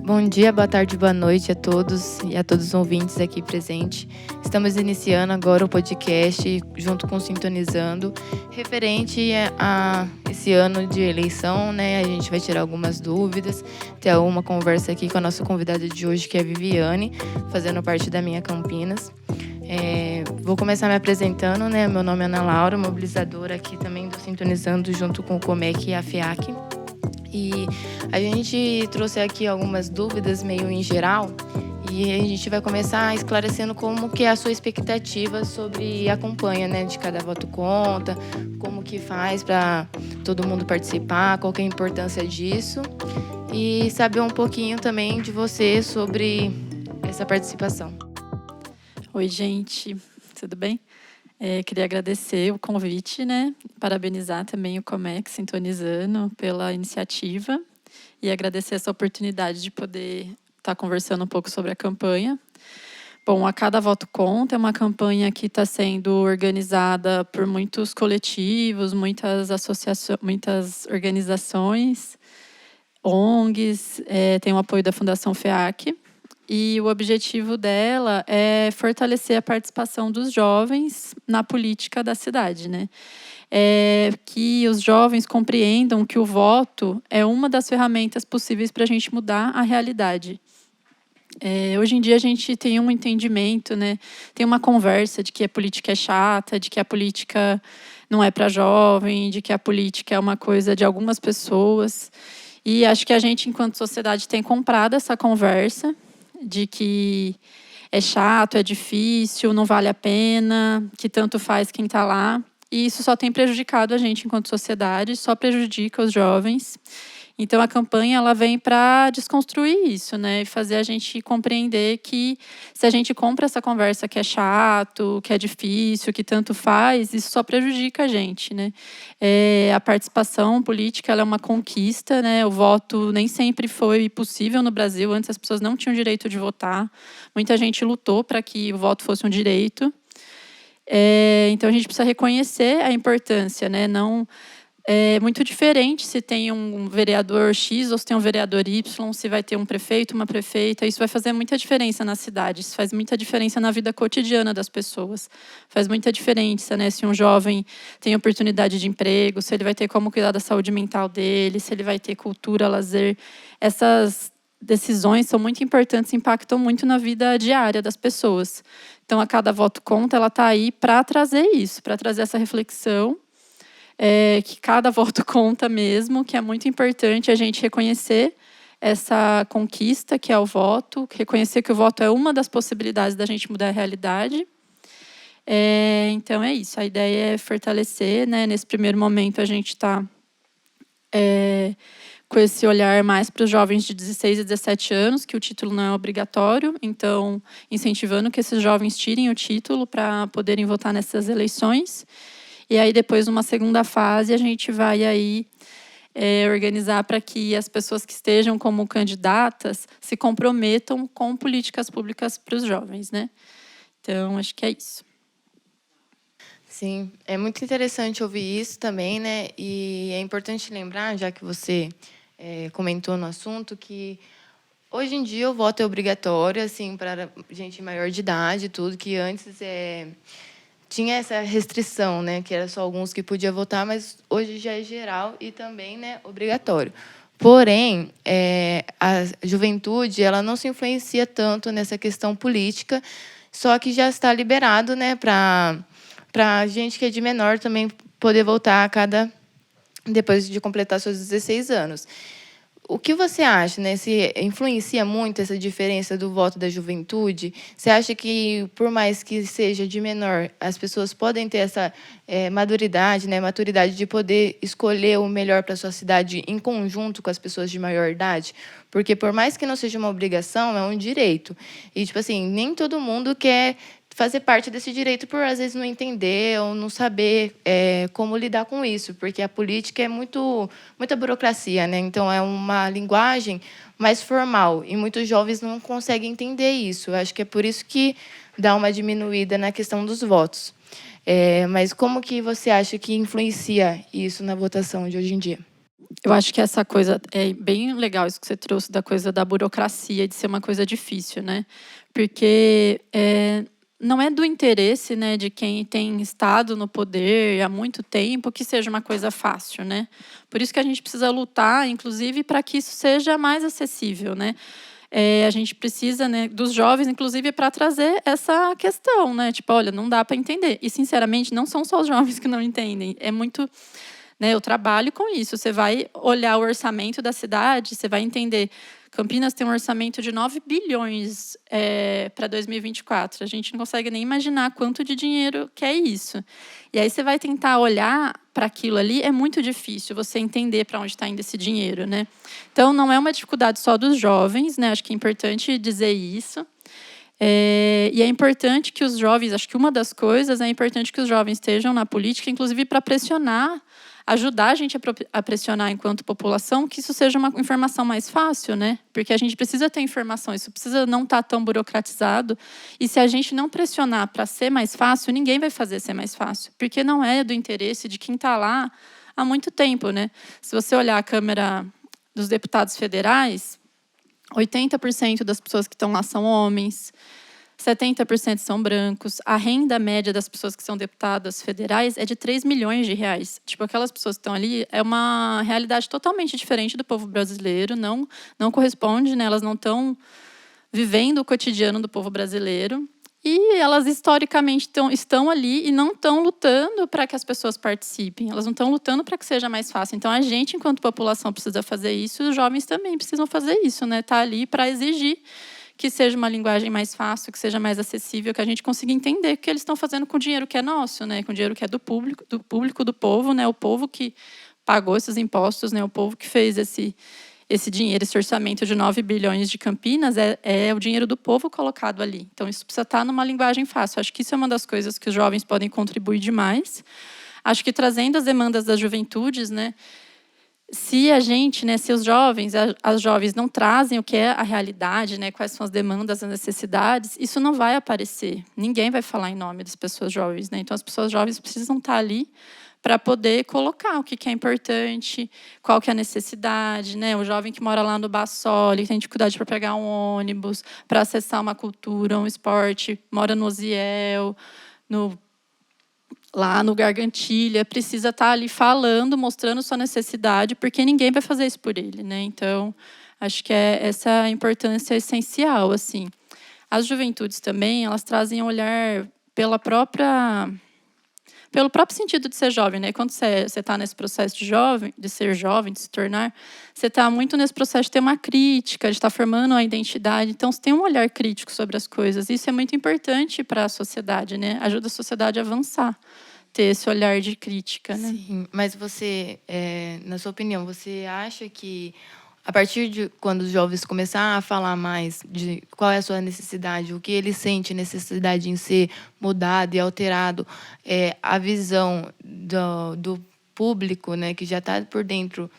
Bom dia, boa tarde, boa noite a todos e a todos os ouvintes aqui presentes. Estamos iniciando agora o podcast junto com o Sintonizando, referente a esse ano de eleição, né? A gente vai tirar algumas dúvidas, ter uma conversa aqui com a nossa convidada de hoje, que é a Viviane, fazendo parte da Minha Campinas. Vou começar me apresentando, né? Meu nome é Ana Laura, mobilizadora aqui também do Sintonizando, junto com o Comec e a FEAC. E a gente trouxe aqui algumas dúvidas meio em geral e a gente vai começar esclarecendo como que é a sua expectativa sobre a campanha, né, de Cada Voto Conta, como que faz para todo mundo participar, qual que é a importância disso e saber um pouquinho também de você sobre essa participação. Oi, gente, tudo bem? Queria agradecer o convite, né? Parabenizar também o Comec Sintonizando pela iniciativa e agradecer essa oportunidade de poder estar conversando um pouco sobre a campanha. Bom, a Cada Voto Conta é uma campanha que está sendo organizada por muitos coletivos, muitas associações, muitas organizações, ONGs, tem o apoio da Fundação FEAC. E o objetivo dela é fortalecer a participação dos jovens na política da cidade, né? Que os jovens compreendam que o voto é uma das ferramentas possíveis para a gente mudar a realidade. Hoje em dia a gente tem um entendimento, né? Tem uma conversa de que a política é chata, de que a política não é para jovem, de que a política é uma coisa de algumas pessoas. E acho que a gente, enquanto sociedade, tem comprado essa conversa de que é chato, é difícil, não vale a pena, que tanto faz quem está lá. E isso só tem prejudicado a gente enquanto sociedade, só prejudica os jovens. Então, a campanha ela vem para desconstruir isso, né? E fazer a gente compreender que se a gente compra essa conversa que é chato, que é difícil, que tanto faz, isso só prejudica a gente, né? A participação política ela é uma conquista, né? O voto nem sempre foi possível no Brasil. Antes as pessoas não tinham direito de votar. Muita gente lutou para que o voto fosse um direito. Então, a gente precisa reconhecer a importância, né? Não... É muito diferente se tem um vereador X ou se tem um vereador Y, se vai ter um prefeito, uma prefeita. Isso vai fazer muita diferença na cidade, isso faz muita diferença na vida cotidiana das pessoas. Faz muita diferença, né? Se um jovem tem oportunidade de emprego, se ele vai ter como cuidar da saúde mental dele, se ele vai ter cultura, lazer. Essas decisões são muito importantes, impactam muito na vida diária das pessoas. Então, a Cada Voto Conta, ela está aí para trazer isso, para trazer essa reflexão. Que cada voto conta mesmo, que é muito importante a gente reconhecer essa conquista que é o voto, reconhecer que o voto é uma das possibilidades da gente mudar a realidade. Então é isso, a ideia é fortalecer, né? Nesse primeiro momento a gente está com esse olhar mais para os jovens de 16 e 17 anos, que o título não é obrigatório, então incentivando que esses jovens tirem o título para poderem votar nessas eleições. E aí, depois, numa segunda fase, a gente vai aí organizar para que as pessoas que estejam como candidatas se comprometam com políticas públicas para os jovens, né? Então, acho que é isso. Sim, é muito interessante ouvir isso também, né? E é importante lembrar, já que você comentou no assunto, que hoje em dia o voto é obrigatório, assim, para gente maior de idade, tudo, que antes tinha essa restrição, né, que era só alguns que podiam votar, mas hoje já é geral e também, né, obrigatório. Porém, a juventude ela não se influencia tanto nessa questão política, só que já está liberado, né, para gente que é de menor também poder votar depois de completar seus 16 anos. O que você acha, né? Se influencia muito essa diferença do voto da juventude? Você acha que, por mais que seja de menor, as pessoas podem ter essa maturidade, né? Maturidade de poder escolher o melhor para a sua cidade em conjunto com as pessoas de maior idade? Porque, por mais que não seja uma obrigação, é um direito. E, tipo assim, nem todo mundo quer fazer parte desse direito por, às vezes, não entender ou não saber como lidar com isso, porque a política é muita burocracia, né? Então, é uma linguagem mais formal, e muitos jovens não conseguem entender isso. Eu acho que é por isso que dá uma diminuída na questão dos votos. Mas como que você acha que influencia isso na votação de hoje em dia? Eu acho que essa coisa é bem legal, isso que você trouxe da coisa da burocracia, de ser uma coisa difícil, né? Porque não é do interesse, né, de quem tem estado no poder há muito tempo que seja uma coisa fácil, né? Por isso que a gente precisa lutar, inclusive, para que isso seja mais acessível, né? A gente precisa, né, dos jovens, inclusive, para trazer essa questão, né? Tipo, olha, não dá para entender. E, sinceramente, não são só os jovens que não entendem. É muito, né, eu trabalho com isso. Você vai olhar o orçamento da cidade, você vai entender. Campinas tem um orçamento de 9 bilhões para 2024. A gente não consegue nem imaginar quanto de dinheiro que é isso. E aí você vai tentar olhar para aquilo ali, é muito difícil você entender para onde está indo esse dinheiro, né? Então, não é uma dificuldade só dos jovens, né? Acho que é importante dizer isso. E é importante que os jovens, acho que uma das coisas é importante que os jovens estejam na política, inclusive para pressionar, ajudar a gente a pressionar enquanto população, que isso seja uma informação mais fácil, né? Porque a gente precisa ter informação, isso precisa não estar tão burocratizado. E se a gente não pressionar para ser mais fácil, ninguém vai fazer ser mais fácil, porque não é do interesse de quem está lá há muito tempo, né? Se você olhar a Câmara dos Deputados Federais, 80% das pessoas que estão lá são homens, 70% são brancos. A renda média das pessoas que são deputadas federais é de 3 milhões de reais. Tipo, aquelas pessoas que estão ali, é uma realidade totalmente diferente do povo brasileiro, não corresponde, né? Elas não estão vivendo o cotidiano do povo brasileiro. E elas, historicamente, estão ali e não estão lutando para que as pessoas participem. Elas não estão lutando para que seja mais fácil. Então, a gente, enquanto população, precisa fazer isso. E os jovens também precisam fazer isso, né? Tá ali para exigir que seja uma linguagem mais fácil, que seja mais acessível, que a gente consiga entender o que eles estão fazendo com o dinheiro que é nosso, né? Com o dinheiro que é do público, do povo, né? O povo que pagou esses impostos, né? O povo que fez esse dinheiro, esse orçamento de 9 bilhões de Campinas é o dinheiro do povo colocado ali. Então, isso precisa estar numa linguagem fácil. Acho que isso é uma das coisas que os jovens podem contribuir demais. Acho que trazendo as demandas das juventudes, né? Se a gente, né, se os jovens, as jovens não trazem o que é a realidade, né, quais são as demandas, as necessidades, isso não vai aparecer. Ninguém vai falar em nome das pessoas jovens, né? Então, as pessoas jovens precisam estar ali para poder colocar o que é importante, qual que é a necessidade, né? O jovem que mora lá no Bassoli, que tem dificuldade para pegar um ônibus, para acessar uma cultura, um esporte, mora no Osiel, lá no Gargantilha, precisa estar ali falando, mostrando sua necessidade, porque ninguém vai fazer isso por ele, né? Então, acho que essa importância é essencial, assim. As juventudes também, elas trazem um olhar pelo próprio sentido de ser jovem, né? Quando você está nesse processo de ser jovem, de se tornar, você está muito nesse processo de ter uma crítica, de estar formando uma identidade. Então, você tem um olhar crítico sobre as coisas. Isso é muito importante para a sociedade, né? Ajuda a sociedade a avançar, ter esse olhar de crítica, né? Sim, mas você, na sua opinião, você acha que a partir de quando os jovens começarem a falar mais de qual é a sua necessidade, o que eles sentem necessidade em ser mudado e alterado, a visão do público, né, que já está por dentro,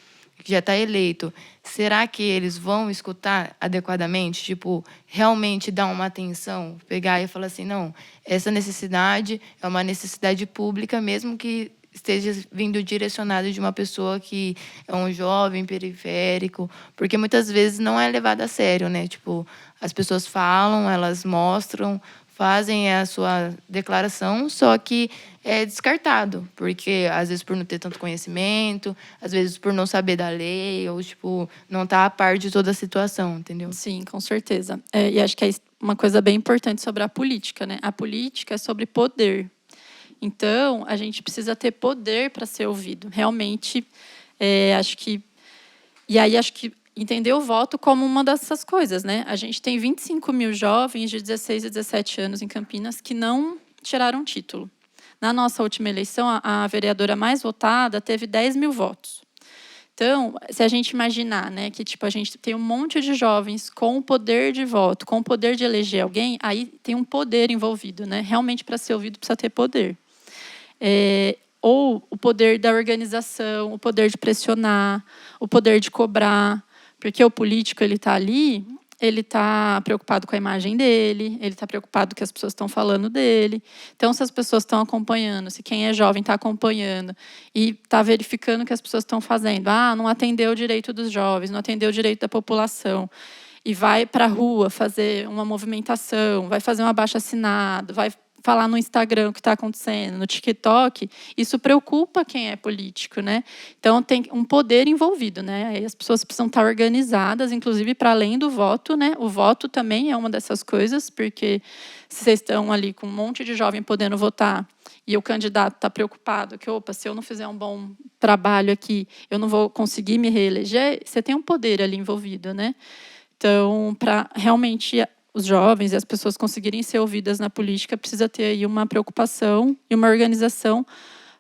que já está eleito, será que eles vão escutar adequadamente? Tipo, realmente dar uma atenção, pegar e falar assim, não, essa necessidade é uma necessidade pública, mesmo que esteja vindo direcionado de uma pessoa que é um jovem periférico, porque muitas vezes não é levado a sério, né? Tipo, as pessoas falam, elas mostram, fazem a sua declaração, só que é descartado, porque às vezes por não ter tanto conhecimento, às vezes por não saber da lei, ou tipo, não estar a par de toda a situação, entendeu? Sim, com certeza. E acho que é uma coisa bem importante sobre a política, né? A política é sobre poder. Então, a gente precisa ter poder para ser ouvido. Realmente, acho que... E aí, acho que entender o voto como uma dessas coisas, né? A gente tem 25 mil jovens de 16 a 17 anos em Campinas que não tiraram título. Na nossa última eleição, a vereadora mais votada teve 10 mil votos. Então, se a gente imaginar, né, que tipo, a gente tem um monte de jovens com o poder de voto, com o poder de eleger alguém, aí tem um poder envolvido, né? Realmente, para ser ouvido, precisa ter poder. Ou o poder da organização, o poder de pressionar, o poder de cobrar, porque o político ele está ali ele está preocupado com a imagem dele, ele está preocupado com o que as pessoas estão falando dele. Então, se as pessoas estão acompanhando, se quem é jovem está acompanhando e está verificando o que as pessoas estão fazendo, não atendeu o direito dos jovens, não atendeu o direito da população, e vai para a rua fazer uma movimentação, vai fazer um abaixo-assinado, vai falar no Instagram o que está acontecendo, no TikTok, isso preocupa quem é político, né? Então, tem um poder envolvido, né? Aí as pessoas precisam estar organizadas, inclusive para além do voto, né? O voto também é uma dessas coisas, porque se vocês estão ali com um monte de jovem podendo votar e o candidato está preocupado que, se eu não fizer um bom trabalho aqui, eu não vou conseguir me reeleger, você tem um poder ali envolvido, né? Então, para realmente os jovens e as pessoas conseguirem ser ouvidas na política, precisa ter aí uma preocupação e uma organização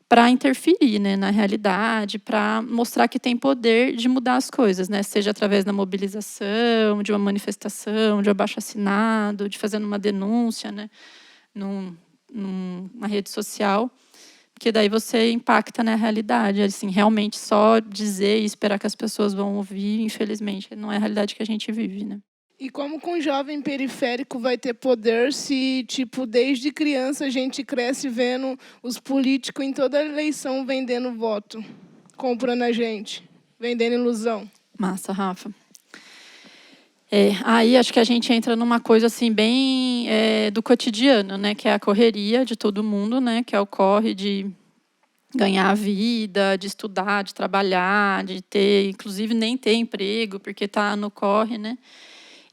para interferir, né, na realidade, para mostrar que tem poder de mudar as coisas, né, seja através da mobilização, de uma manifestação, de um abaixo-assinado, de fazendo uma denúncia, né, numa rede social, porque daí você impacta na realidade. Assim, realmente só dizer e esperar que as pessoas vão ouvir, infelizmente, não é a realidade que a gente vive, né? E como que um jovem periférico vai ter poder se, desde criança a gente cresce vendo os políticos em toda eleição vendendo voto, comprando a gente, vendendo ilusão? Massa, Rafa. Aí acho que a gente entra numa coisa assim bem do cotidiano, né? Que é a correria de todo mundo, né? Que é o corre de ganhar a vida, de estudar, de trabalhar, de ter, inclusive nem ter emprego, porque está no corre, né?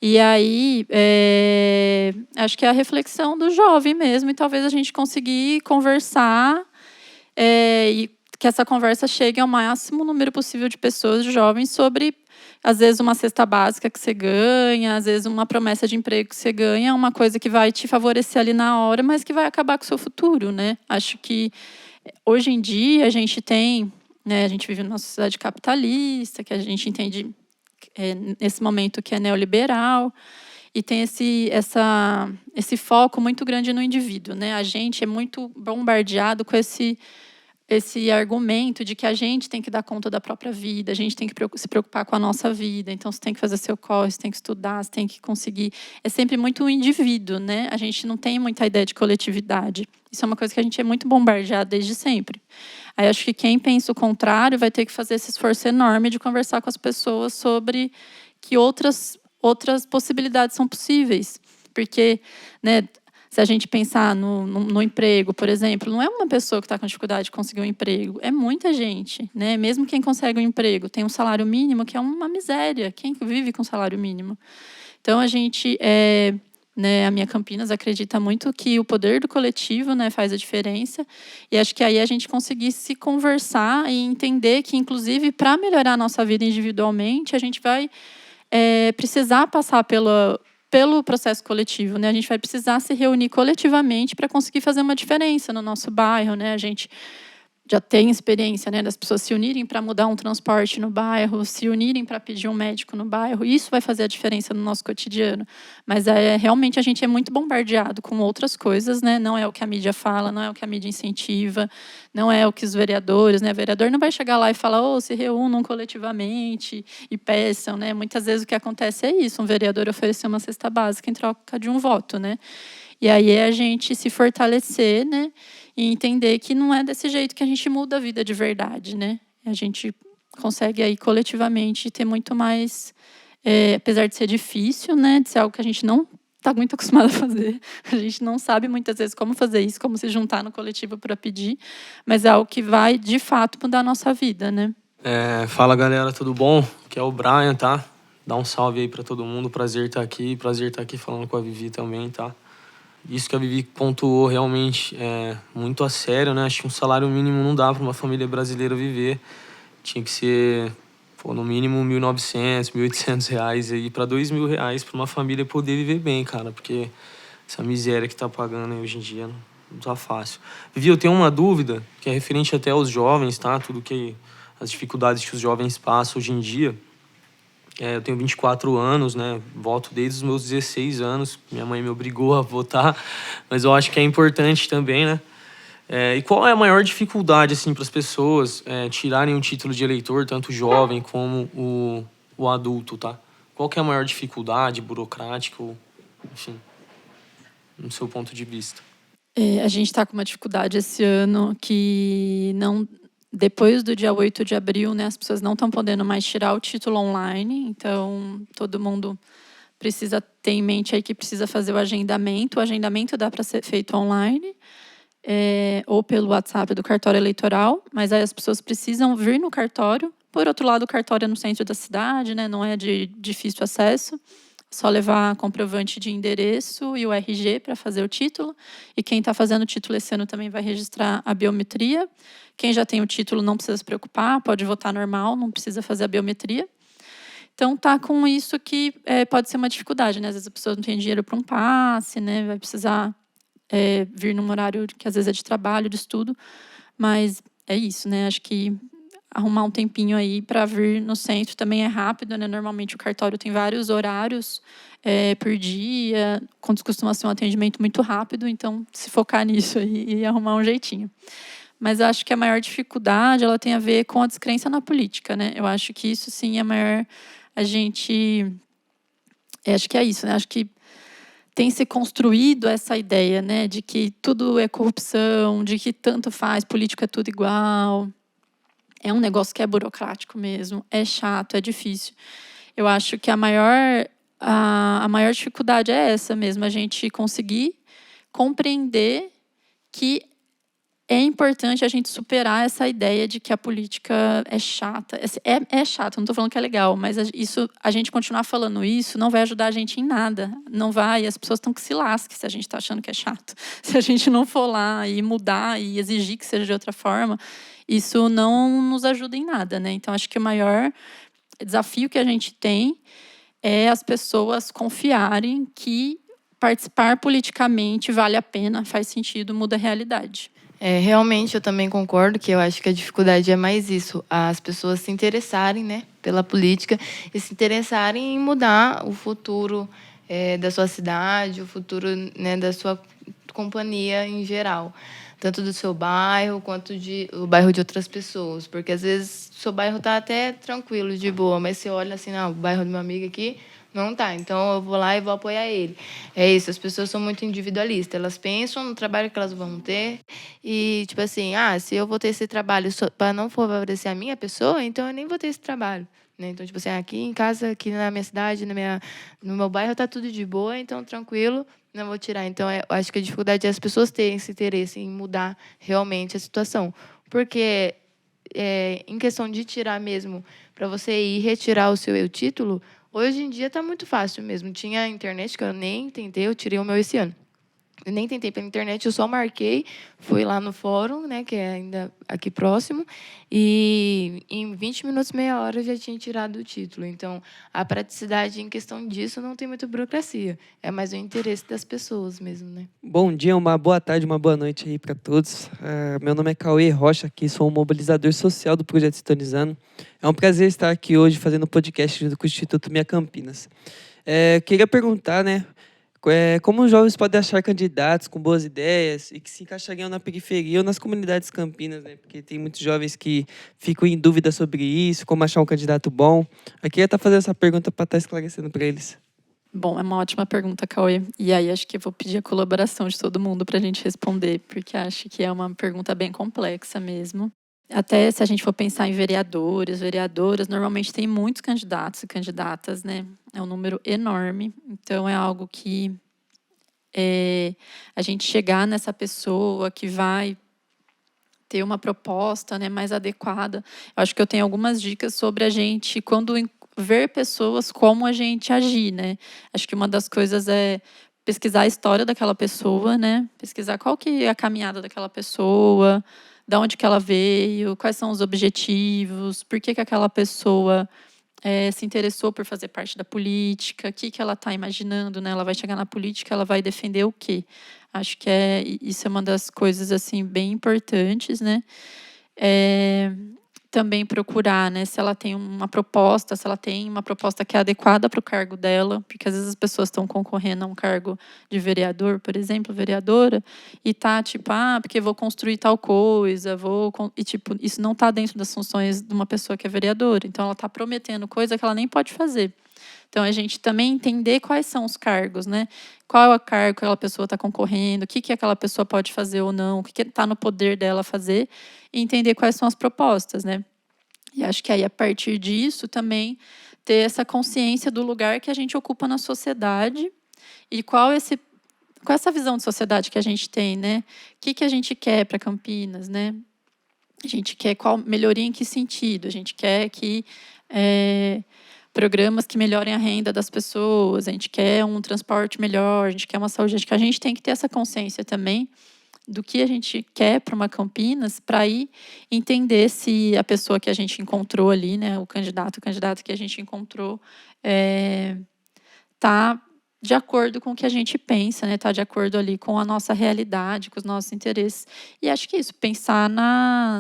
E aí, acho que é a reflexão do jovem mesmo, e talvez a gente conseguir conversar e que essa conversa chegue ao máximo número possível de pessoas jovens sobre, às vezes, uma cesta básica que você ganha, às vezes, uma promessa de emprego que você ganha, uma coisa que vai te favorecer ali na hora, mas que vai acabar com o seu futuro, né? Acho que, hoje em dia, a gente tem, né, a gente vive numa sociedade capitalista, que a gente entende nesse momento que é neoliberal, e tem esse foco muito grande no indivíduo, né? A gente é muito bombardeado com esse argumento de que a gente tem que dar conta da própria vida, a gente tem que se preocupar com a nossa vida, então você tem que fazer seu corre, você tem que estudar, você tem que conseguir. É sempre muito o indivíduo, né? A gente não tem muita ideia de coletividade. Isso é uma coisa que a gente é muito bombardeado desde sempre. Aí acho que quem pensa o contrário vai ter que fazer esse esforço enorme de conversar com as pessoas sobre que outras possibilidades são possíveis. Porque, né, se a gente pensar no emprego, por exemplo, não é uma pessoa que está com dificuldade de conseguir um emprego, é muita gente, né? Mesmo quem consegue um emprego tem um salário mínimo que é uma miséria. Quem vive com salário mínimo? Então, a gente, a minha Campinas acredita muito que o poder do coletivo, né, faz a diferença. E acho que aí a gente conseguir se conversar e entender que, inclusive, para melhorar a nossa vida individualmente, a gente vai precisar passar pelo processo coletivo, né? A gente vai precisar se reunir coletivamente para conseguir fazer uma diferença no nosso bairro, né? A gente já tem experiência, né, das pessoas se unirem para mudar um transporte no bairro, se unirem para pedir um médico no bairro. Isso vai fazer a diferença no nosso cotidiano. Mas realmente a gente é muito bombardeado com outras coisas, né? Não é o que a mídia fala, não é o que a mídia incentiva, não é o que os vereadores, né? O vereador não vai chegar lá e falar, se reúnam coletivamente e peçam, né? Muitas vezes o que acontece é isso, um vereador oferecer uma cesta básica em troca de um voto, né? E aí é a gente se fortalecer, né? E entender que não é desse jeito que a gente muda a vida de verdade, né? A gente consegue aí coletivamente ter muito mais, apesar de ser difícil, né? De ser algo que a gente não está muito acostumado a fazer. A gente não sabe muitas vezes como fazer isso, como se juntar no coletivo para pedir, mas é algo que vai, de fato, mudar a nossa vida, né? Fala, galera, tudo bom? Aqui é o Brian, tá? Dá um salve aí para todo mundo, prazer estar aqui falando com a Vivi também, tá? Isso que a Vivi pontuou realmente é muito a sério, né? Acho que um salário mínimo não dá para uma família brasileira viver. Tinha que ser, no mínimo R$ 1.900, R$ 1.800 aí para R$ 2.000 para uma família poder viver bem, cara. Porque essa miséria que tá pagando aí hoje em dia não tá fácil. Vivi, eu tenho uma dúvida que é referente até aos jovens, tá? As dificuldades que os jovens passam hoje em dia. Eu tenho 24 anos, né? Voto desde os meus 16 anos. Minha mãe me obrigou a votar, mas eu acho que é importante também, né? E qual é a maior dificuldade, assim, para as pessoas tirarem o título de eleitor, tanto o jovem como o adulto, tá? Qual que é a maior dificuldade burocrática, enfim, no seu ponto de vista? A gente está com uma dificuldade esse ano que não, depois do dia 8 de abril, né, as pessoas não estão podendo mais tirar o título online, então todo mundo precisa ter em mente aí que precisa fazer o agendamento. O agendamento dá para ser feito online, ou pelo WhatsApp do cartório eleitoral, mas aí as pessoas precisam vir no cartório. Por outro lado, o cartório é no centro da cidade, né, não é de difícil acesso. Só levar comprovante de endereço e o RG para fazer o título. E quem está fazendo o título esse ano também vai registrar a biometria. Quem já tem o título não precisa se preocupar, pode votar normal, não precisa fazer a biometria. Então, tá com isso que pode ser uma dificuldade, né? Às vezes a pessoa não tem dinheiro para um passe, né? Vai precisar vir num horário que às vezes é de trabalho, de estudo. Mas é isso, né? Acho que arrumar um tempinho aí para vir no centro também é rápido, né? Normalmente o cartório tem vários horários por dia, quando costuma ser um atendimento muito rápido, então se focar nisso aí e arrumar um jeitinho. Mas eu acho que a maior dificuldade ela tem a ver com a descrença na política, né? Eu acho que isso sim é maior. A gente. Acho que é isso, né? Acho que tem se construído essa ideia, né, de que tudo é corrupção, de que tanto faz, político é tudo igual. É um negócio que é burocrático mesmo, é chato, é difícil. Eu acho que a maior dificuldade é essa mesmo, a gente conseguir compreender que é importante a gente superar essa ideia de que a política é chata. É chato, não estou falando que é legal, mas a gente continuar falando isso não vai ajudar a gente em nada. Não vai, as pessoas estão que se lasquem se a gente está achando que é chato. Se a gente não for lá e mudar e exigir que seja de outra forma, isso não nos ajuda em nada, né? Então, acho que o maior desafio que a gente tem é as pessoas confiarem que participar politicamente vale a pena, faz sentido, muda a realidade. Realmente, eu também concordo que eu acho que a dificuldade é mais isso, as pessoas se interessarem, né, pela política e se interessarem em mudar o futuro da sua cidade, o futuro, né, da sua companhia em geral, tanto do seu bairro quanto o bairro de outras pessoas, porque às vezes o seu bairro está até tranquilo, de boa, mas você olha assim, não, o bairro do meu amigo aqui não tá, então eu vou lá e vou apoiar ele. É isso, as pessoas são muito individualistas, elas pensam no trabalho que elas vão ter e, tipo assim, se eu vou ter esse trabalho para não favorecer a minha pessoa, então eu nem vou ter esse trabalho. Né? Então, tipo assim, aqui em casa, aqui na minha cidade, no meu bairro, tá tudo de boa, então tranquilo, não vou tirar. Então, eu acho que a dificuldade é as pessoas terem esse interesse em mudar realmente a situação. Porque, em questão de tirar mesmo, para você ir retirar o seu título, hoje em dia está muito fácil mesmo. Tinha a internet, que eu nem tentei, eu tirei o meu esse ano. Eu nem tentei pela internet, eu só marquei, fui lá no fórum, né, que é ainda aqui próximo, e em 20 minutos, meia hora, eu já tinha tirado o título. Então, a praticidade em questão disso não tem muita burocracia. É mais o interesse das pessoas mesmo, né? Bom dia, uma boa tarde, uma boa noite aí para todos. Meu nome é Cauê Rocha, aqui sou um mobilizador social do Projeto Sintonizando. É um prazer estar aqui hoje fazendo o podcast junto com o Instituto Minha Campinas. Queria perguntar, né, como os jovens podem achar candidatos com boas ideias e que se encaixariam na periferia ou nas comunidades campinas, né? Porque tem muitos jovens que ficam em dúvida sobre isso, como achar um candidato bom. Eu queria estar fazendo essa pergunta para estar esclarecendo para eles. Bom, é uma ótima pergunta, Cauê. E aí acho que eu vou pedir a colaboração de todo mundo para a gente responder, porque acho que é uma pergunta bem complexa mesmo. Até se a gente for pensar em vereadores, vereadoras, normalmente tem muitos candidatos e candidatas, né? É um número enorme. Então, é algo que a gente chegar nessa pessoa que vai ter uma proposta, né, mais adequada. Eu acho que eu tenho algumas dicas sobre a gente, quando ver pessoas, como a gente agir, né? Acho que uma das coisas é pesquisar a história daquela pessoa, né? Pesquisar qual que é a caminhada daquela pessoa, de onde que ela veio, quais são os objetivos, por que aquela pessoa se interessou por fazer parte da política, o que ela está imaginando, né? Ela vai chegar na política, ela vai defender o quê? Acho que isso é uma das coisas assim bem importantes, né? Também procurar, né, se ela tem uma proposta, que é adequada para o cargo dela, porque às vezes as pessoas estão concorrendo a um cargo de vereador, por exemplo, vereadora, e tá tipo, porque vou construir tal coisa, e tipo, isso não está dentro das funções de uma pessoa que é vereadora, então ela está prometendo coisa que ela nem pode fazer. Então, a gente também entender quais são os cargos, né? Qual é o cargo que aquela pessoa está concorrendo, o que aquela pessoa pode fazer ou não, o que está no poder dela fazer, e entender quais são as propostas, né? E acho que aí, a partir disso, também ter essa consciência do lugar que a gente ocupa na sociedade e qual essa visão de sociedade que a gente tem, né? O que a gente quer para Campinas, né? A gente quer qual melhoria em que sentido? A gente quer que programas que melhorem a renda das pessoas, a gente quer um transporte melhor, a gente quer uma saúde. Acho que a gente tem que ter essa consciência também do que a gente quer para uma Campinas, para aí entender se a pessoa que a gente encontrou ali, né, o candidato que a gente encontrou, está de acordo com o que a gente pensa, né? Está de acordo ali com a nossa realidade, com os nossos interesses. E acho que isso, pensar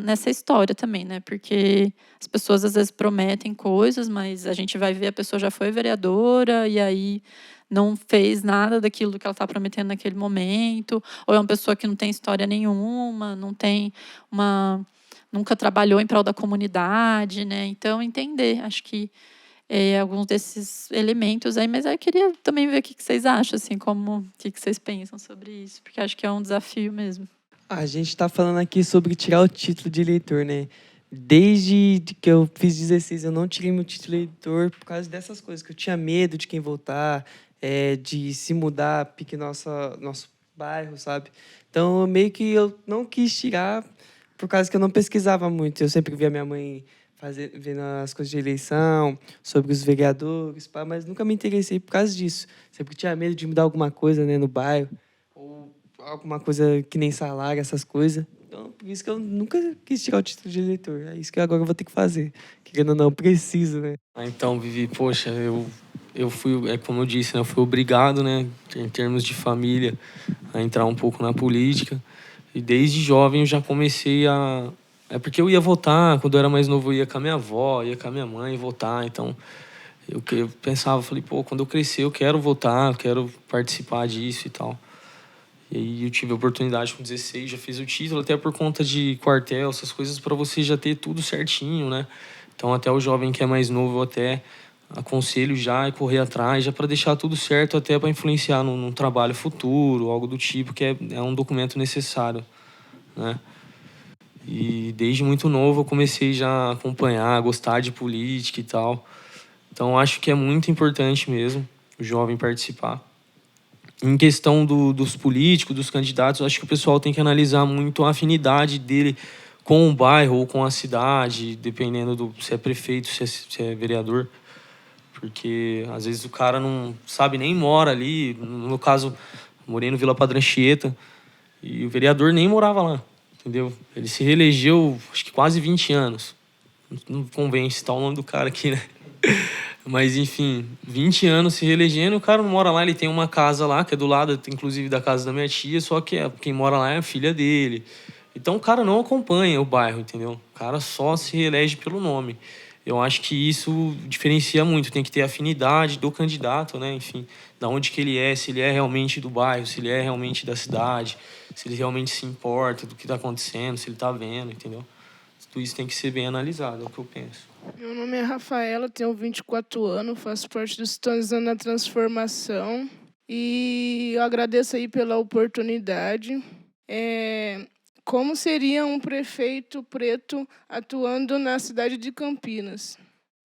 nessa história também, né? Porque as pessoas às vezes prometem coisas, mas a gente vai ver, a pessoa já foi vereadora e aí não fez nada daquilo que ela está prometendo naquele momento, ou é uma pessoa que não tem história nenhuma, nunca trabalhou em prol da comunidade, né? Então, entender, acho que alguns desses elementos aí, mas eu queria também ver o que vocês acham, assim, o que vocês pensam sobre isso, porque acho que é um desafio mesmo. A gente está falando aqui sobre tirar o título de eleitor, né? Desde que eu fiz 16, eu não tirei meu título de eleitor por causa dessas coisas, que eu tinha medo de quem votar, de se mudar, porque nosso bairro, sabe? Então, meio que eu não quis tirar por causa que eu não pesquisava muito. Eu sempre via minha mãe vendo as coisas de eleição, sobre os vereadores, mas nunca me interessei por causa disso. Sempre tinha medo de mudar alguma coisa, né, no bairro, ou alguma coisa que nem salário, essas coisas. Então, por isso que eu nunca quis tirar o título de eleitor. É isso que agora eu vou ter que fazer. Querendo ou não, preciso, né? Então, Vivi, poxa, eu fui, como eu disse, né, eu fui obrigado, né, em termos de família, a entrar um pouco na política. E desde jovem eu já comecei a... porque eu ia votar, quando eu era mais novo eu ia com a minha avó, ia com a minha mãe votar, então eu pensava, falei, pô, quando eu crescer eu quero votar, eu quero participar disso e tal. E aí eu tive a oportunidade com 16, já fiz o título, até por conta de quartel, essas coisas, para você já ter tudo certinho, né? Então até o jovem que é mais novo, eu até aconselho já e correr atrás, já para deixar tudo certo, até para influenciar num trabalho futuro, algo do tipo, que é um documento necessário, né? E desde muito novo eu comecei já a acompanhar, a gostar de política e tal. Então acho que é muito importante mesmo o jovem participar. Em questão dos políticos, dos candidatos, acho que o pessoal tem que analisar muito a afinidade dele com o bairro ou com a cidade, dependendo se é prefeito, se é vereador. Porque às vezes o cara não sabe nem mora ali. No meu caso, morei no Vila Padre Anchieta e o vereador nem morava lá, entendeu? Ele se reelegeu, acho que quase 20 anos. Não convém citar o nome do cara aqui, né? Mas, enfim, 20 anos se reelegendo, o cara não mora lá, ele tem uma casa lá, que é do lado, inclusive, da casa da minha tia, só que quem mora lá é a filha dele. Então, o cara não acompanha o bairro, entendeu? O cara só se reelege pelo nome. Eu acho que isso diferencia muito, tem que ter afinidade do candidato, né? Enfim, da onde que ele é, se ele é realmente do bairro, se ele é realmente da cidade, se ele realmente se importa do que está acontecendo, se ele está vendo, entendeu? Tudo isso tem que ser bem analisado, é o que eu penso. Meu nome é Rafaela, tenho 24 anos, faço parte do Sintonizando a Transformação. E eu agradeço aí pela oportunidade. Como seria um prefeito preto atuando na cidade de Campinas?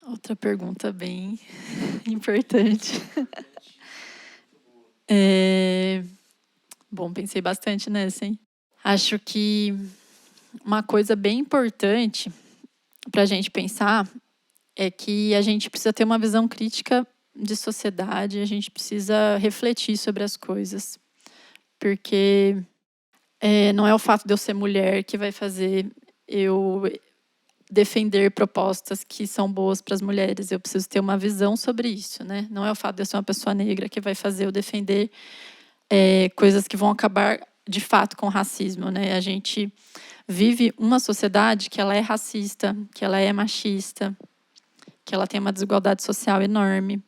Outra pergunta bem importante. Bom, pensei bastante nessa, hein? Acho que uma coisa bem importante para a gente pensar é que a gente precisa ter uma visão crítica de sociedade, a gente precisa refletir sobre as coisas, porque não é o fato de eu ser mulher que vai fazer eu defender propostas que são boas para as mulheres. Eu preciso ter uma visão sobre isso, né? Não é o fato de eu ser uma pessoa negra que vai fazer eu defender coisas que vão acabar de fato com o racismo, né? A gente vive uma sociedade que ela é racista, que ela é machista, que ela tem uma desigualdade social enorme.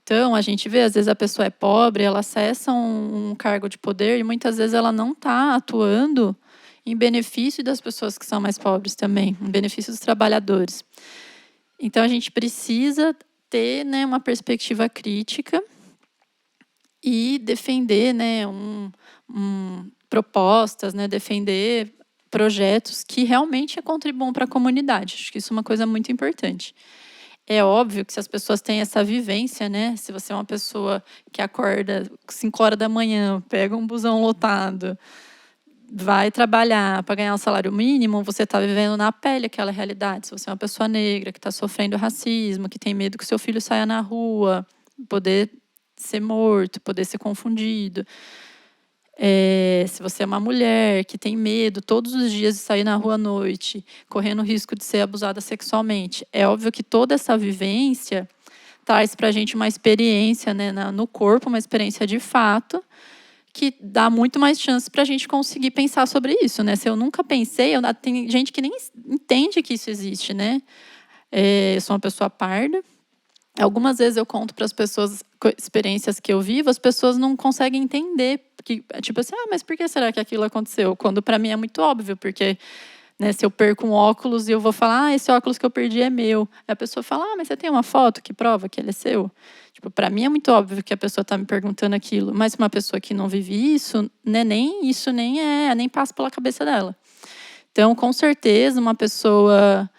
Então, a gente vê, às vezes a pessoa é pobre, ela acessa um cargo de poder e muitas vezes ela não está atuando em benefício das pessoas que são mais pobres também, em benefício dos trabalhadores. Então, a gente precisa ter, né, uma perspectiva crítica e defender, né, propostas, né, defender projetos que realmente contribuam para a comunidade. Acho que isso é uma coisa muito importante. É óbvio que se as pessoas têm essa vivência, né? Se você é uma pessoa que acorda 5 horas da manhã, pega um busão lotado, vai trabalhar para ganhar um salário mínimo, você está vivendo na pele aquela realidade. Se você é uma pessoa negra que está sofrendo racismo, que tem medo que seu filho saia na rua, poder ser morto, poder ser confundido. Se você é uma mulher que tem medo todos os dias de sair na rua à noite, correndo o risco de ser abusada sexualmente, é óbvio que toda essa vivência traz para a gente uma experiência, né, no corpo, uma experiência de fato, que dá muito mais chance para a gente conseguir pensar sobre isso, né? Se eu nunca pensei, tem gente que nem entende que isso existe, né? Eu sou uma pessoa parda. Algumas vezes eu conto para as pessoas experiências que eu vivo, as pessoas não conseguem entender. Porque, tipo assim, mas por que será que aquilo aconteceu? Quando para mim é muito óbvio, porque, né, se eu perco um óculos e eu vou falar, esse óculos que eu perdi é meu. Aí a pessoa fala, mas você tem uma foto que prova que ele é seu? Tipo, para mim é muito óbvio que a pessoa está me perguntando aquilo, mas uma pessoa que não vive isso, né, nem passa pela cabeça dela. Então, com certeza, uma pessoa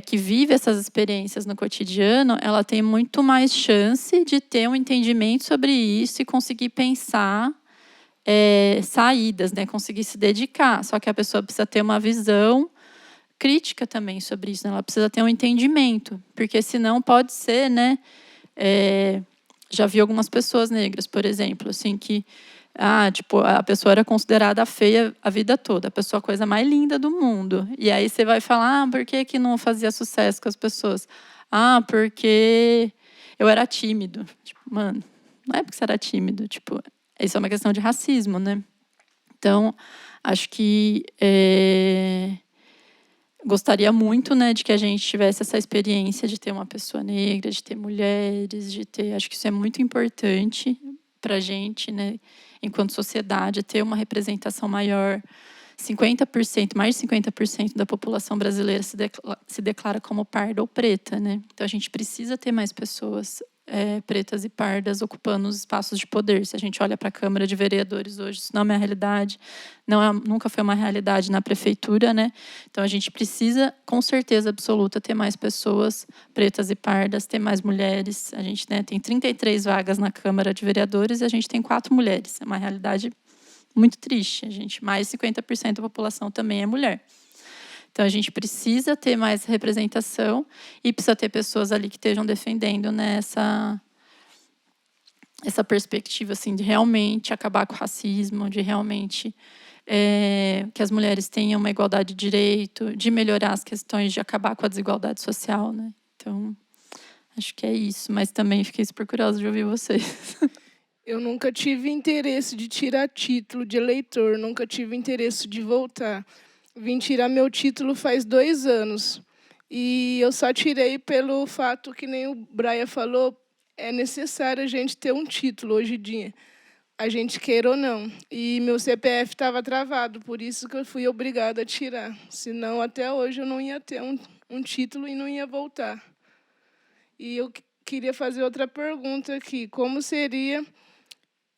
que vive essas experiências no cotidiano, ela tem muito mais chance de ter um entendimento sobre isso e conseguir pensar saídas, né? Conseguir se dedicar. Só que a pessoa precisa ter uma visão crítica também sobre isso, né? Ela precisa ter um entendimento, porque senão pode ser, né? Já vi algumas pessoas negras, por exemplo, assim, que tipo, a pessoa era considerada feia a vida toda, a pessoa a coisa mais linda do mundo. E aí você vai falar, por que não fazia sucesso com as pessoas? Porque eu era tímido. Tipo, mano, não é porque você era tímido, tipo, isso é uma questão de racismo, né? Então, acho que gostaria muito, né, de que a gente tivesse essa experiência de ter uma pessoa negra, de ter mulheres, acho que isso é muito importante para a gente, né, enquanto sociedade, ter uma representação maior. 50%, mais de 50% da população brasileira se declara como parda ou preta, né? Então a gente precisa ter mais pessoas pretas e pardas ocupando os espaços de poder. Se a gente olha para a Câmara de Vereadores hoje, isso não é uma realidade, nunca foi uma realidade na prefeitura, né? Então a gente precisa, com certeza absoluta, ter mais pessoas pretas e pardas, ter mais mulheres. A gente, né, tem 33 vagas na Câmara de Vereadores e a gente tem 4 mulheres. É uma realidade muito triste. Mais de 50% da população também é mulher. Então, a gente precisa ter mais representação e precisa ter pessoas ali que estejam defendendo, né, essa perspectiva assim, de realmente acabar com o racismo, de realmente que as mulheres tenham uma igualdade de direito, de melhorar as questões de acabar com a desigualdade social, né? Então, acho que é isso. Mas também fiquei super curiosa de ouvir vocês. Eu nunca tive interesse de tirar título de eleitor, nunca tive interesse de voltar. Vim tirar meu título faz 2 anos. E eu só tirei pelo fato que nem o Brian falou, é necessário a gente ter um título hoje em dia, a gente queira ou não. E meu CPF estava travado, por isso que eu fui obrigada a tirar. Senão, até hoje, eu não ia ter um título e não ia voltar. E eu queria fazer outra pergunta aqui. Como seria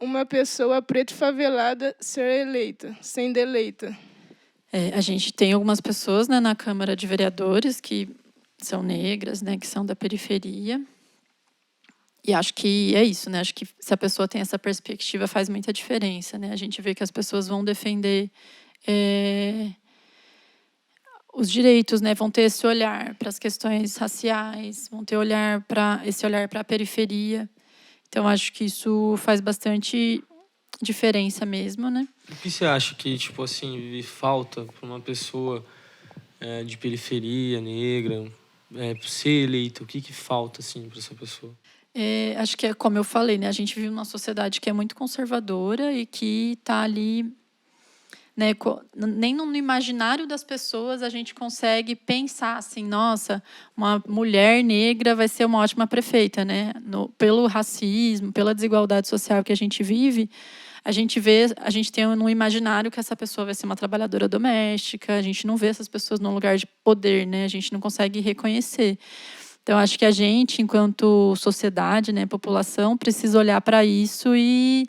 uma pessoa preta e favelada ser eleita, sendo eleita? A gente tem algumas pessoas, né, na Câmara de Vereadores que são negras, né, que são da periferia. E acho que é isso, né? Acho que se a pessoa tem essa perspectiva faz muita diferença, né? A gente vê que as pessoas vão defender os direitos, né? Vão ter esse olhar para as questões raciais, vão ter esse olhar para a periferia. Então acho que isso faz bastante diferença mesmo, né? O que você acha que, tipo assim, falta para uma pessoa de periferia, negra, ser eleita? O que falta, assim, para essa pessoa? Acho que é como eu falei, né? A gente vive numa sociedade que é muito conservadora e que está ali, né? Nem no imaginário das pessoas a gente consegue pensar assim, nossa, uma mulher negra vai ser uma ótima prefeita, né? Pelo racismo, pela desigualdade social que a gente vive, a gente tem no imaginário que essa pessoa vai ser uma trabalhadora doméstica, a gente não vê essas pessoas num lugar de poder, né? A gente não consegue reconhecer. Então, acho que a gente, enquanto sociedade, né, população, precisa olhar para isso e,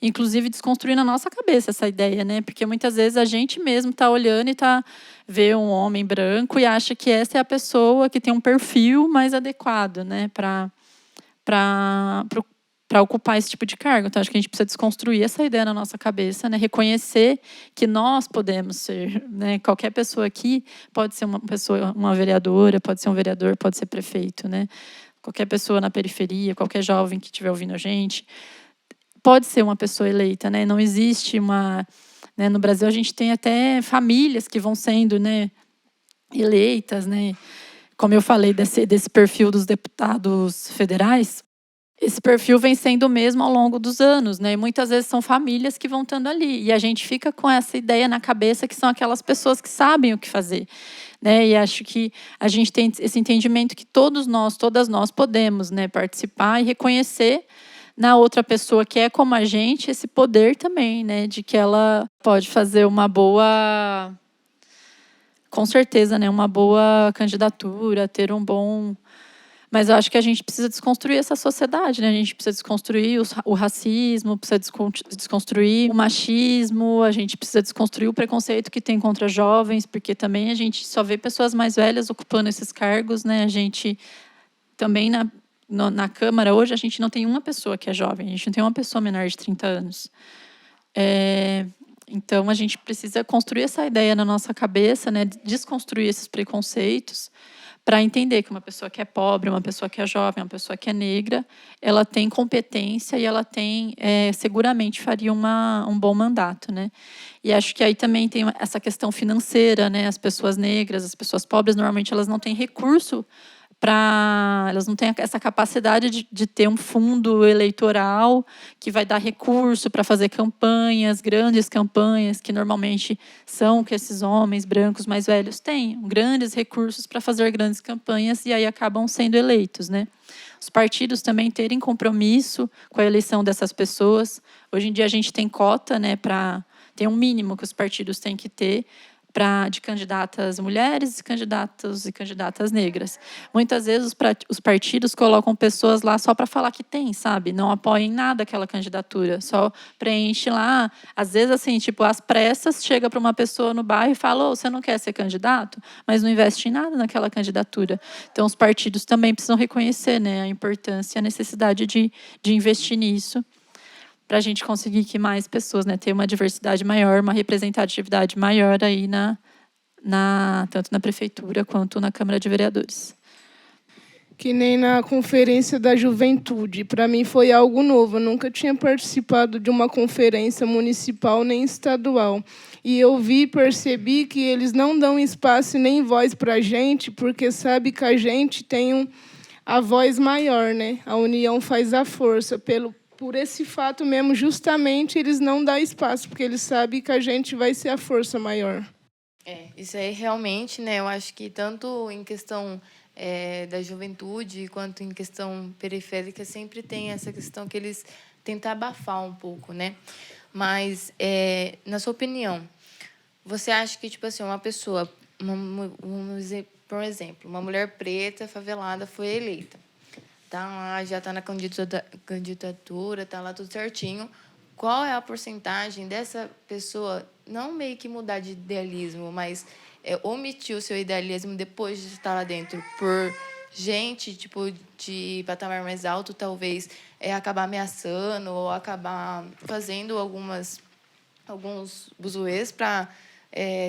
inclusive, desconstruir na nossa cabeça essa ideia, né? Porque muitas vezes a gente mesmo está olhando e vê um homem branco e acha que essa é a pessoa que tem um perfil mais adequado, né, para ocupar esse tipo de cargo. Então, acho que a gente precisa desconstruir essa ideia na nossa cabeça, né? Reconhecer que nós podemos ser, né? Qualquer pessoa aqui pode ser uma pessoa, uma vereadora, pode ser um vereador, pode ser prefeito, né? Qualquer pessoa na periferia, qualquer jovem que estiver ouvindo a gente, pode ser uma pessoa eleita, né? Não existe uma... Né? No Brasil, a gente tem até famílias que vão sendo, né, eleitas, né? Como eu falei desse perfil dos deputados federais, esse perfil vem sendo o mesmo ao longo dos anos, né? E muitas vezes são famílias que vão estando ali. E a gente fica com essa ideia na cabeça que são aquelas pessoas que sabem o que fazer, né? E acho que a gente tem esse entendimento que todas nós podemos, né, participar e reconhecer na outra pessoa que é como a gente esse poder também, né? De que ela pode fazer uma boa... Com certeza, né? Uma boa candidatura, ter um bom... Mas eu acho que a gente precisa desconstruir essa sociedade, né? A gente precisa desconstruir o racismo, precisa desconstruir o machismo, a gente precisa desconstruir o preconceito que tem contra jovens, porque também a gente só vê pessoas mais velhas ocupando esses cargos, né? A gente também na Câmara hoje a gente não tem uma pessoa que é jovem, a gente não tem uma pessoa menor de 30 anos. Então a gente precisa construir essa ideia na nossa cabeça, né? Desconstruir esses preconceitos, para entender que uma pessoa que é pobre, uma pessoa que é jovem, uma pessoa que é negra, ela tem competência e ela tem, seguramente faria um bom mandato, né? E acho que aí também tem essa questão financeira, né? As pessoas negras, as pessoas pobres, normalmente elas não têm recurso elas não têm essa capacidade de ter um fundo eleitoral que vai dar recurso para fazer campanhas, grandes campanhas, que normalmente são que esses homens brancos mais velhos têm, grandes recursos para fazer grandes campanhas e aí acabam sendo eleitos, né? Os partidos também terem compromisso com a eleição dessas pessoas. Hoje em dia a gente tem cota, né, tem um mínimo que os partidos têm que ter de candidatas mulheres, candidatos e candidatas negras. Muitas vezes os partidos colocam pessoas lá só para falar que tem, sabe? Não apoiam em nada aquela candidatura, só preenche lá. Às vezes, assim, tipo, às pressas, chega para uma pessoa no bairro e fala: "Ô, você não quer ser candidato?", mas não investe em nada naquela candidatura. Então, os partidos também precisam reconhecer, né, a importância e a necessidade de investir nisso, para a gente conseguir que mais pessoas, né, ter uma diversidade maior, uma representatividade maior aí tanto na prefeitura quanto na Câmara de Vereadores. Que nem na Conferência da Juventude. Para mim foi algo novo. Eu nunca tinha participado de uma conferência municipal nem estadual. E eu percebi que eles não dão espaço nem voz para a gente, porque sabe que a gente tem a voz maior, né? A união faz a força. Por esse fato mesmo, justamente, eles não dão espaço, porque eles sabem que a gente vai ser a força maior. Isso aí realmente, né? Eu acho que tanto em questão da juventude quanto em questão periférica sempre tem essa questão que eles tentam abafar um pouco, né? Mas, na sua opinião, você acha que, tipo assim, uma pessoa, por exemplo, uma mulher preta, favelada, foi eleita, tá lá, já está na candidatura, está lá tudo certinho. Qual é a porcentagem dessa pessoa não meio que mudar de idealismo, mas omitir o seu idealismo depois de estar lá dentro por gente tipo de patamar mais alto, talvez acabar ameaçando ou acabar fazendo alguns buzuês para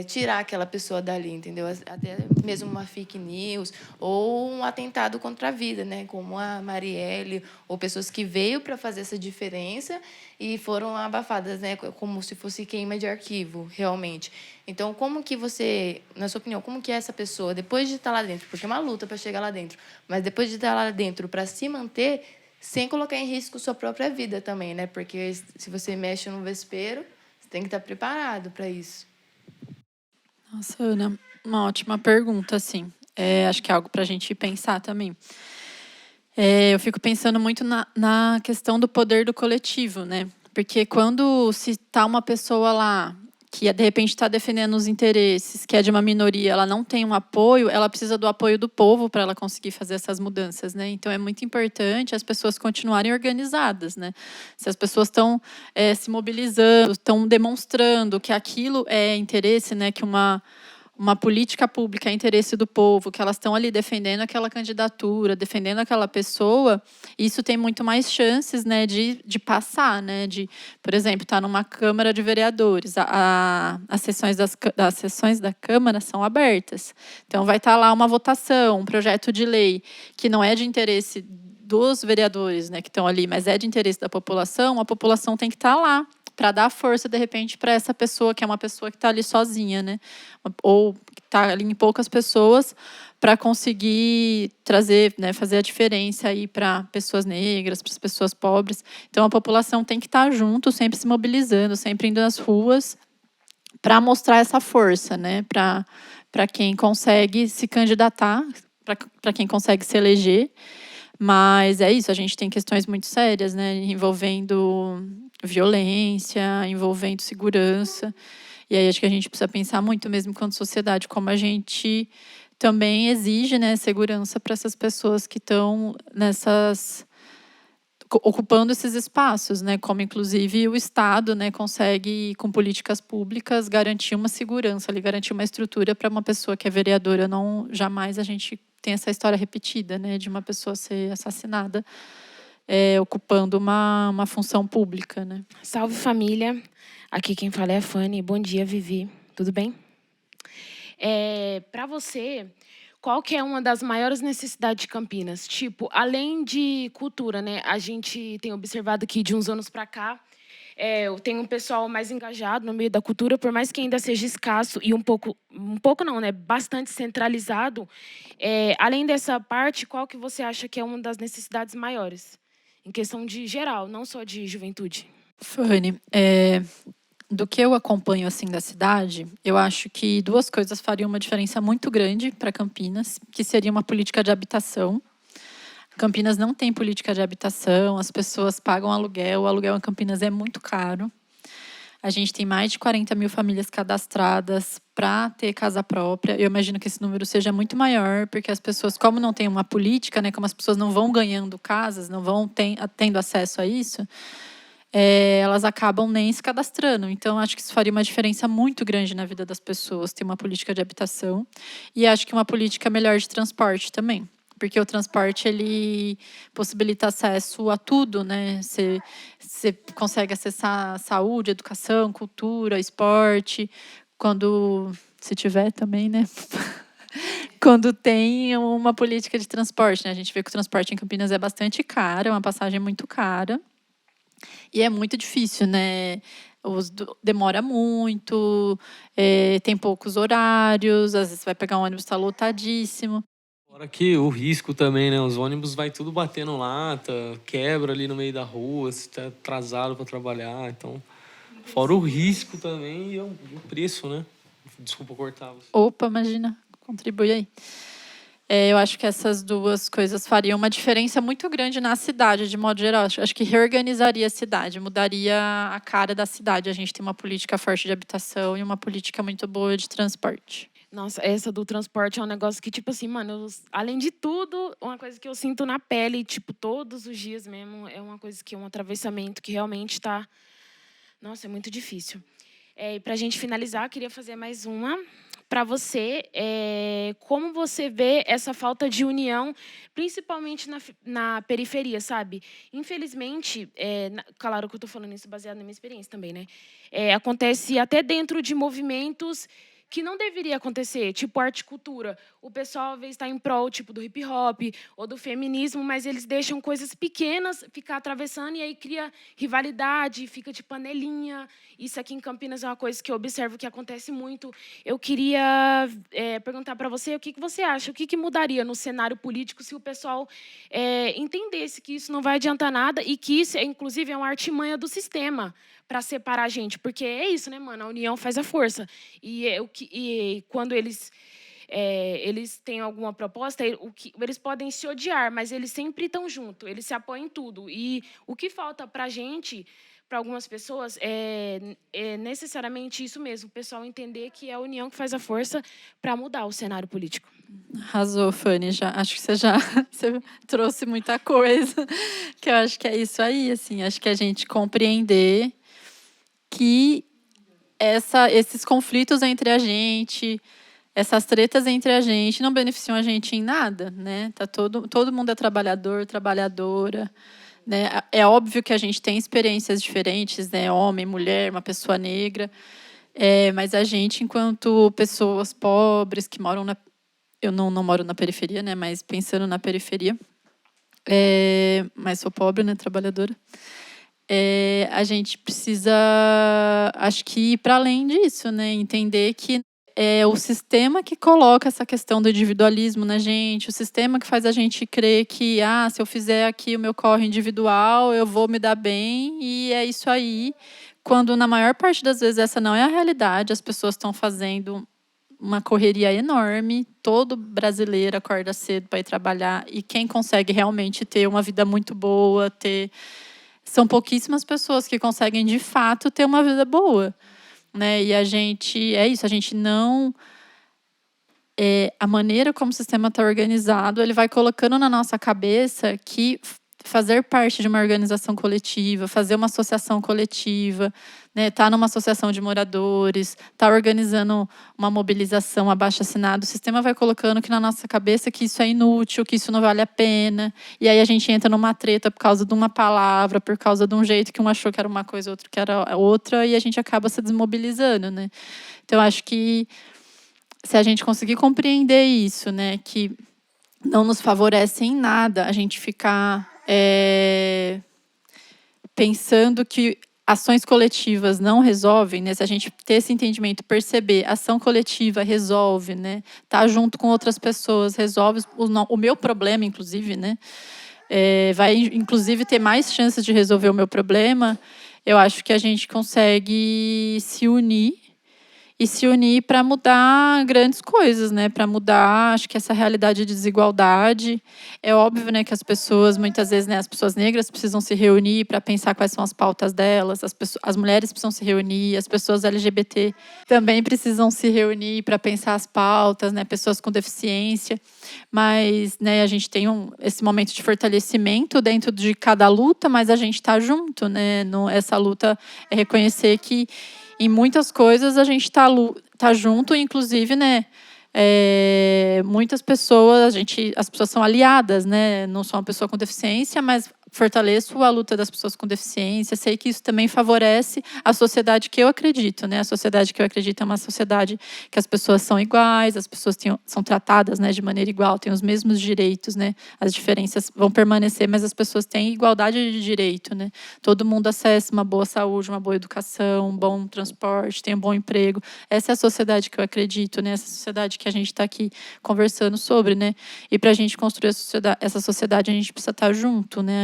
tirar aquela pessoa dali, entendeu? Até mesmo uma fake news ou um atentado contra a vida, né? Como a Marielle, ou pessoas que veio para fazer essa diferença e foram abafadas, né? Como se fosse queima de arquivo, realmente. Então, como que você, na sua opinião, como que é essa pessoa, depois de estar lá dentro, porque é uma luta para chegar lá dentro, mas depois de estar lá dentro, para se manter, sem colocar em risco sua própria vida também, né? Porque se você mexe no vespeiro, você tem que estar preparado para isso. Nossa, Ana, uma ótima pergunta, assim. Acho que é algo para a gente pensar também. Eu fico pensando muito na questão do poder do coletivo, né? Porque quando se está uma pessoa lá que de repente está defendendo os interesses, que é de uma minoria, ela não tem um apoio, ela precisa do apoio do povo para ela conseguir fazer essas mudanças, né? Então é muito importante as pessoas continuarem organizadas, né? Se as pessoas estão se mobilizando, estão demonstrando que aquilo é interesse, né? Que uma política pública é interesse do povo, que elas estão ali defendendo aquela candidatura, defendendo aquela pessoa, isso tem muito mais chances, né, de passar, né, de, por exemplo, estar numa Câmara de Vereadores, as sessões da Câmara são abertas, então vai estar lá uma votação, um projeto de lei que não é de interesse dos vereadores, né, que estão ali, mas é de interesse da população, a população tem que estar lá para dar força, de repente, para essa pessoa, que é uma pessoa que está ali sozinha, né? Ou que está ali em poucas pessoas, para conseguir trazer, né, fazer a diferença aí para pessoas negras, para as pessoas pobres. Então, a população tem que estar junto, sempre se mobilizando, sempre indo nas ruas, para mostrar essa força, né? Para quem consegue se candidatar, para quem consegue se eleger. Mas é isso, a gente tem questões muito sérias, né, envolvendo violência, envolvendo segurança. E aí acho que a gente precisa pensar muito mesmo enquanto sociedade, como a gente também exige, né, segurança para essas pessoas que estão ocupando esses espaços, né, como inclusive o Estado, né, consegue com políticas públicas garantir uma segurança, ali, garantir uma estrutura para uma pessoa que é vereadora. Não jamais a gente tem essa história repetida, né, de uma pessoa ser assassinada ocupando uma função pública, né? Salve, família. Aqui quem fala é a Fanny. Bom dia, Vivi. Tudo bem? Para você, qual que é uma das maiores necessidades de Campinas? Tipo, além de cultura, né? A gente tem observado que de uns anos para cá, tem um pessoal mais engajado no meio da cultura, por mais que ainda seja escasso e um pouco não, né? Bastante centralizado. Além dessa parte, qual que você acha que é uma das necessidades maiores? Em questão de geral, não só de juventude. Fanny, do que eu acompanho assim da cidade, eu acho que duas coisas fariam uma diferença muito grande para Campinas, que seria uma política de habitação. Campinas não tem política de habitação, as pessoas pagam aluguel, o aluguel em Campinas é muito caro. A gente tem mais de 40 mil famílias cadastradas para ter casa própria. Eu imagino que esse número seja muito maior, porque as pessoas, como não tem uma política, né, como as pessoas não vão ganhando casas, não vão tendo acesso a isso, elas acabam nem se cadastrando. Então, acho que isso faria uma diferença muito grande na vida das pessoas, ter uma política de habitação. E acho que uma política melhor de transporte também. Porque o transporte, ele possibilita acesso a tudo, né? Você consegue acessar saúde, educação, cultura, esporte. Se tiver também, né? Quando tem uma política de transporte, né? A gente vê que o transporte em Campinas é bastante caro, é uma passagem muito cara. E é muito difícil, né? Demora muito, tem poucos horários, às vezes vai pegar um ônibus, está lotadíssimo. Fora que o risco também, né? Os ônibus vai tudo batendo lata, quebra ali no meio da rua, se tá atrasado para trabalhar. Então, fora o risco também e o preço, né? Desculpa cortar você. Opa, imagina, contribui aí. Eu acho que essas duas coisas fariam uma diferença muito grande na cidade, de modo geral. Acho que reorganizaria a cidade, mudaria a cara da cidade. A gente tem uma política forte de habitação e uma política muito boa de transporte. Nossa, essa do transporte é um negócio que, tipo assim, mano, além de tudo, uma coisa que eu sinto na pele, tipo, todos os dias mesmo, é uma coisa que é um atravessamento que realmente tá... Nossa, é muito difícil. E pra gente finalizar, eu queria fazer mais uma para você. Como você vê essa falta de união, principalmente na periferia, sabe? Infelizmente, claro que eu tô falando isso baseado na minha experiência também, né? Acontece até dentro de movimentos que não deveria acontecer, tipo arte e cultura. O pessoal, às vezes, está em prol tipo, do hip-hop ou do feminismo, mas eles deixam coisas pequenas ficar atravessando e aí cria rivalidade, fica de panelinha. Isso aqui em Campinas é uma coisa que eu observo que acontece muito. Eu queria perguntar para você o que você acha, o que mudaria no cenário político se o pessoal entendesse que isso não vai adiantar nada e que isso, inclusive, é uma artimanha do sistema para separar a gente. Porque é isso, né, mano? A união faz a força. E quando eles têm alguma proposta, eles podem se odiar, mas eles sempre estão juntos, eles se apoiam em tudo. E o que falta para a gente para algumas pessoas, é necessariamente isso mesmo, o pessoal entender que é a união que faz a força para mudar o cenário político. Arrasou, Fanny. Acho que você já você trouxe muita coisa, que eu acho que é isso aí, assim. Acho que a gente compreender que esses conflitos entre a gente, essas tretas entre a gente não beneficiam a gente em nada, né? Tá todo mundo é trabalhador, trabalhadora, né? É óbvio que a gente tem experiências diferentes, né? Homem, mulher, uma pessoa negra, mas a gente, enquanto pessoas pobres que moram eu não moro na periferia, né? Mas pensando na periferia, mas sou pobre, né? Trabalhadora. A gente precisa, acho que ir para além disso, né? Entender que é o sistema que coloca essa questão do individualismo na gente, o sistema que faz a gente crer que, se eu fizer aqui o meu corre individual, eu vou me dar bem, e é isso aí. Quando, na maior parte das vezes, essa não é a realidade, as pessoas estão fazendo uma correria enorme, todo brasileiro acorda cedo para ir trabalhar, e quem consegue realmente ter uma vida muito boa, são pouquíssimas pessoas que conseguem, de fato, ter uma vida boa. Né? E a gente não... a maneira como o sistema está organizado, ele vai colocando na nossa cabeça que fazer parte de uma organização coletiva, fazer uma associação coletiva, né, tá numa associação de moradores, tá organizando uma mobilização, abaixo-assinado, o sistema vai colocando que na nossa cabeça que isso é inútil, que isso não vale a pena, e aí a gente entra numa treta por causa de uma palavra, por causa de um jeito que um achou que era uma coisa, outro que era outra, e a gente acaba se desmobilizando, né? Então, acho que se a gente conseguir compreender isso, né, que não nos favorece em nada a gente ficar pensando que ações coletivas não resolvem, né? Se a gente ter esse entendimento, perceber, ação coletiva resolve, né? Tá junto com outras pessoas, resolve o meu problema, inclusive, né? Vai, inclusive, ter mais chances de resolver o meu problema. Eu acho que a gente consegue se unir para mudar grandes coisas, né? Para mudar, acho que essa realidade de desigualdade. É óbvio, né, que as pessoas, muitas vezes, né, as pessoas negras precisam se reunir para pensar quais são as pautas delas, as mulheres precisam se reunir, as pessoas LGBT também precisam se reunir para pensar as pautas, né? Pessoas com deficiência. Mas, né, a gente tem esse momento de fortalecimento dentro de cada luta, mas a gente está junto, né? Essa luta é reconhecer que em muitas coisas a gente tá junto, inclusive, né? Muitas pessoas, as pessoas são aliadas, né? Não sou uma pessoa com deficiência, mas fortaleço a luta das pessoas com deficiência. Sei que isso também favorece a sociedade que eu acredito, né? A sociedade que eu acredito é uma sociedade que as pessoas são iguais, as pessoas são tratadas, né, de maneira igual, têm os mesmos direitos, né? As diferenças vão permanecer, mas as pessoas têm igualdade de direito, né? Todo mundo acessa uma boa saúde, uma boa educação, um bom transporte, tem um bom emprego. Essa é a sociedade que eu acredito, né? Essa sociedade que a gente está aqui conversando sobre, né? E para a gente construir essa sociedade, a gente precisa estar junto, né?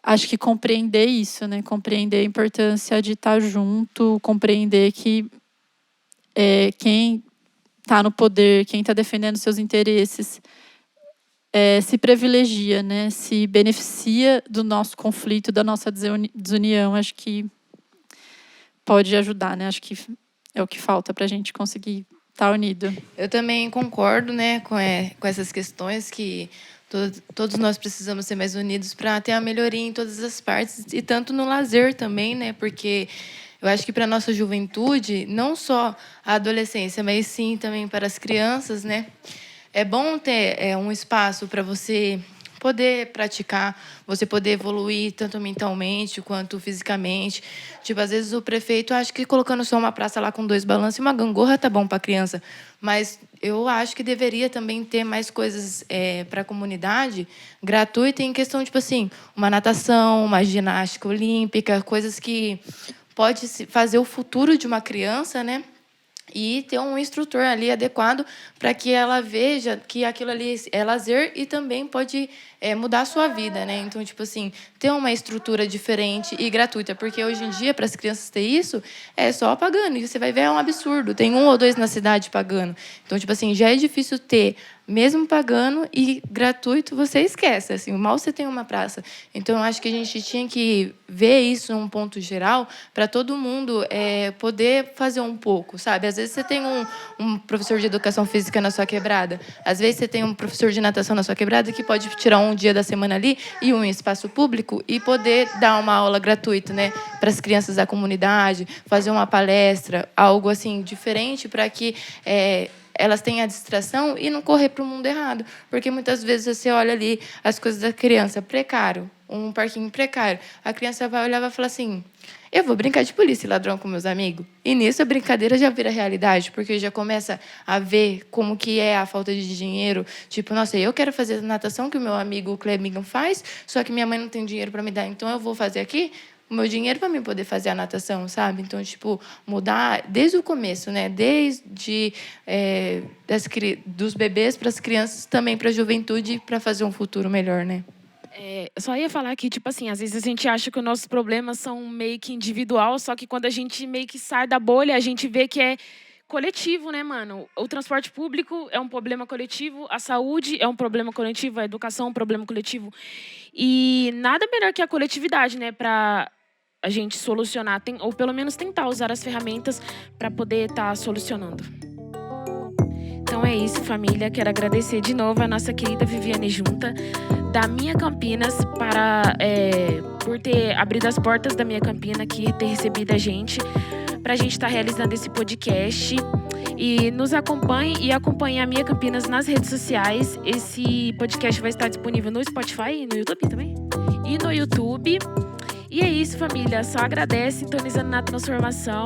Acho que compreender isso, né? Compreender a importância de estar junto, compreender que quem está no poder, quem está defendendo seus interesses, se privilegia, né? Se beneficia do nosso conflito, da nossa desunião. Acho que pode ajudar, né? Acho que é o que falta para a gente conseguir estar unido. Eu também concordo, né, com essas questões que todos nós precisamos ser mais unidos para ter a melhoria em todas as partes, e tanto no lazer também, né? Porque eu acho que para a nossa juventude, não só a adolescência, mas sim também para as crianças, né? É bom ter um espaço para você poder praticar, você poder evoluir tanto mentalmente quanto fisicamente. Tipo, às vezes o prefeito acha que colocando só uma praça lá com 2 balanços e uma gangorra tá bom para a criança. Mas eu acho que deveria também ter mais coisas para a comunidade gratuita em questão, tipo assim, uma natação, uma ginástica olímpica, coisas que pode fazer o futuro de uma criança, né? E ter um instrutor ali adequado para que ela veja que aquilo ali é lazer e também pode mudar a sua vida, né? Então, tipo assim, ter uma estrutura diferente e gratuita, porque hoje em dia, para as crianças ter isso, é só pagando, e você vai ver, é um absurdo. Tem 1 ou 2 na cidade pagando. Então, tipo assim, já é difícil ter mesmo pagando e gratuito, você esquece. Assim, mal você tem uma praça. Então, eu acho que a gente tinha que ver isso num ponto geral para todo mundo poder fazer um pouco, sabe? Às vezes você tem um professor de educação física na sua quebrada. Às vezes você tem um professor de natação na sua quebrada que pode tirar um dia da semana ali e um espaço público e poder dar uma aula gratuita, né, para as crianças da comunidade, fazer uma palestra, algo assim diferente para que elas tenham a distração e não correr para o mundo errado. Porque muitas vezes você olha ali as coisas da criança, precário, um parquinho precário. A criança vai olhar e vai falar assim, eu vou brincar de polícia e ladrão com meus amigos. E nisso a brincadeira já vira realidade, porque já começa a ver como que é a falta de dinheiro. Tipo, nossa, eu quero fazer a natação que o meu amigo Clemingham faz, só que minha mãe não tem dinheiro para me dar, então eu vou fazer aqui o meu dinheiro para mim poder fazer a natação, sabe? Então, tipo, mudar desde o começo, né? Desde dos bebês para as crianças, também para a juventude, para fazer um futuro melhor, né? Eu só ia falar que, tipo assim, às vezes a gente acha que os nossos problemas são meio que individual, só que quando a gente meio que sai da bolha, a gente vê que é coletivo, né, mano? O transporte público é um problema coletivo, a saúde é um problema coletivo, a educação é um problema coletivo. E nada melhor que a coletividade, né, para a gente solucionar, ou pelo menos tentar usar as ferramentas para poder estar solucionando. Então é isso, família. Quero agradecer de novo a nossa querida Viviane Junta, da Minha Campinas, por ter abrido as portas da Minha Campina aqui, ter recebido a gente, para a gente estar realizando esse podcast. E nos acompanhe e acompanhe a Minha Campinas nas redes sociais. Esse podcast vai estar disponível no Spotify e no YouTube também. E no YouTube. E é isso, família. Só agradece, sintonizando na transformação.